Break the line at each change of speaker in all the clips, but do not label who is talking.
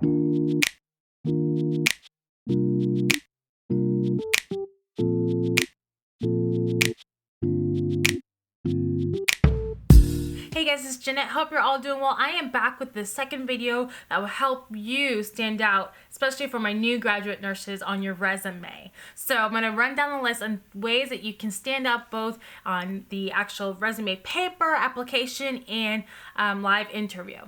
Hey guys, it's Jeannette. Hope you're all doing well. I am back with the second video that will help you stand out, especially for my new graduate nurses on your resume. So I'm going to run down the list on ways that you can stand out both on the actual resume paper, application, and live interview.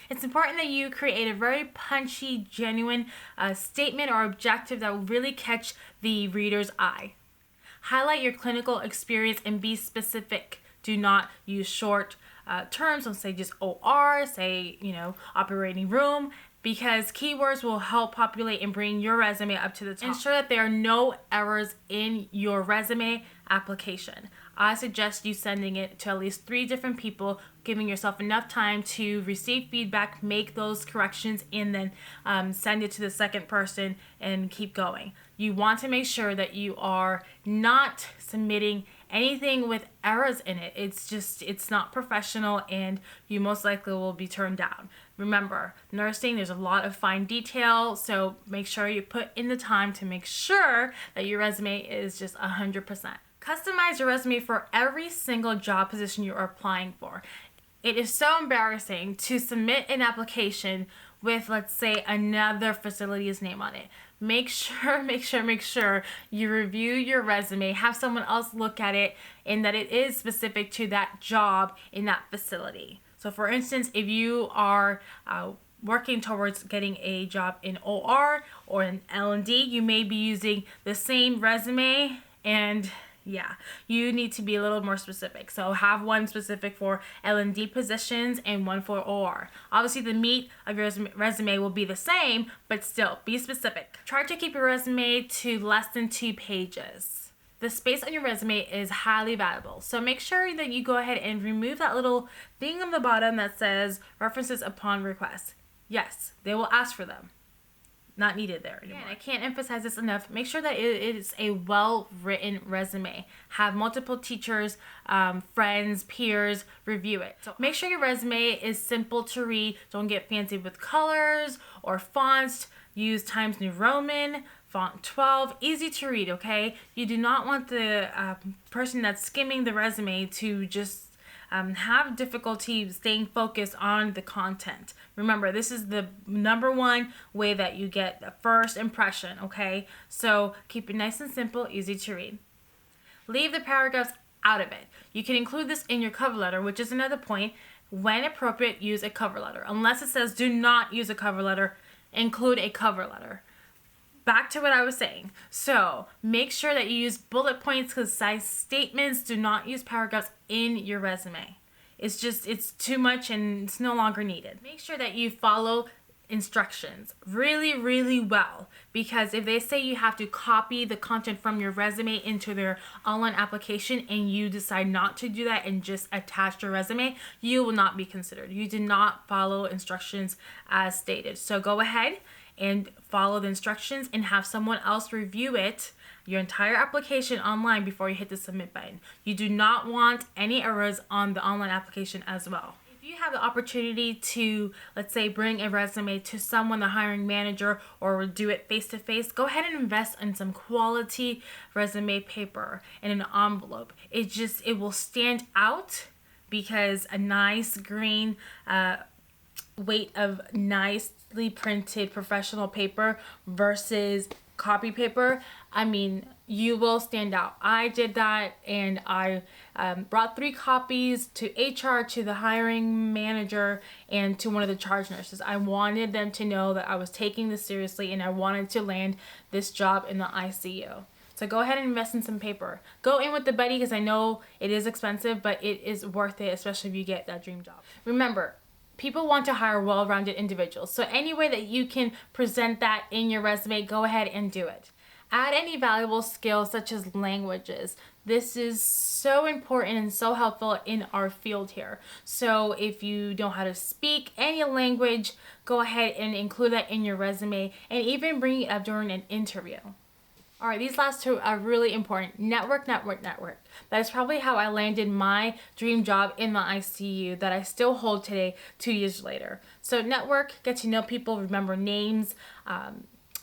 It's important that you create a very punchy, genuine statement or objective that will really catch the reader's eye. Highlight your clinical experience and be specific. Do not use short terms. Don't say just OR, say, operating room, because keywords will help populate and bring your resume up to the top. Ensure that there are no errors in your resume application. I suggest you sending it to at least 3 different people, giving yourself enough time to receive feedback, make those corrections, and then send it to the second person and keep going. You want to make sure that you are not submitting anything with errors in it. It's not professional, and you most likely will be turned down. Remember, nursing, there's a lot of fine detail, so make sure you put in the time to make sure that your resume is just 100%. Customize your resume for every single job position you are applying for. It is so embarrassing to submit an application with, let's say, another facility's name on it. Make sure you review your resume, have someone else look at it, and that it is specific to that job in that facility. So for instance, if you are working towards getting a job in OR or in L&D, you may be using the same resume, and you need to be a little more specific. So have one specific for L&D positions and one for OR. Obviously, the meat of your resume will be the same, but still, be specific. Try to keep your resume to less than 2 pages. The space on your resume is highly valuable, so make sure that you go ahead and remove that little thing on the bottom that says references upon request. Yes, they will ask for them. Not needed there anymore. I can't emphasize this enough. Make sure that it is a well-written resume. Have multiple teachers, friends, peers review it. So make sure your resume is simple to read. Don't get fancy with colors or fonts. Use Times New Roman, font 12, easy to read, okay? You do not want the person that's skimming the resume to just have difficulty staying focused on the content. Remember, this is the #1 way that you get the first impression, okay? So keep it nice and simple, easy to read. Leave the paragraphs out of it. You can include this in your cover letter, which is another point. When appropriate, use a cover letter. Unless it says do not use a cover letter, include a cover letter. Back to what I was saying. So make sure that you use bullet points, because size statements, do not use paragraphs in your resume. It's too much and it's no longer needed. Make sure that you follow instructions really, really well, because if they say you have to copy the content from your resume into their online application and you decide not to do that and just attach your resume, you will not be considered. You did not follow instructions as stated. So go ahead and follow the instructions and have someone else review it, your entire application online, before you hit the submit button. You do not want any errors on the online application as well. If you have the opportunity to, let's say, bring a resume to someone, the hiring manager, or do it face-to-face, go ahead and invest in some quality resume paper and an envelope. It will stand out, because a nice green weight of nicely printed professional paper versus copy paper, you will stand out. I did that, and I brought 3 copies to HR, to the hiring manager, and to one of the charge nurses. I wanted them to know that I was taking this seriously, and I wanted to land this job in the ICU. So go ahead and invest in some paper. Go in with the buddy, because I know it is expensive, but it is worth it, especially if you get that dream job. Remember, people want to hire well-rounded individuals. So any way that you can present that in your resume, go ahead and do it. Add any valuable skills such as languages. This is so important and so helpful in our field here. So if you know how to speak any language, go ahead and include that in your resume, and even bring it up during an interview. All right, these last 2 are really important. Network. That is probably how I landed my dream job in the ICU that I still hold today, 2 years later. So network, get to know people, remember names,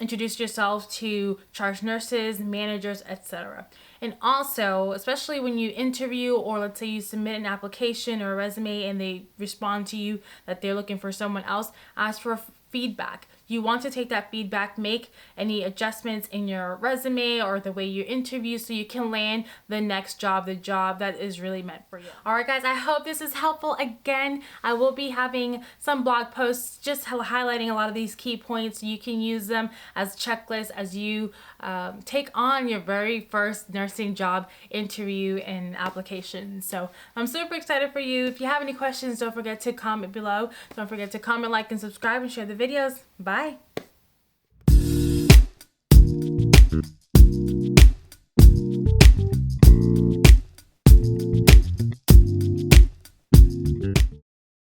introduce yourself to charge nurses, managers, etc. And also, especially when you interview, or let's say you submit an application or a resume and they respond to you that they're looking for someone else, ask for feedback. You want to take that feedback, make any adjustments in your resume or the way you interview so you can land the next job, the job that is really meant for you. All right, guys, I hope this is helpful. Again, I will be having some blog posts just highlighting a lot of these key points. You can use them as checklists as you take on your very first nursing job interview and application. So I'm super excited for you. If you have any questions, don't forget to comment below. Don't forget to comment, like, and subscribe, and share the videos. Bye.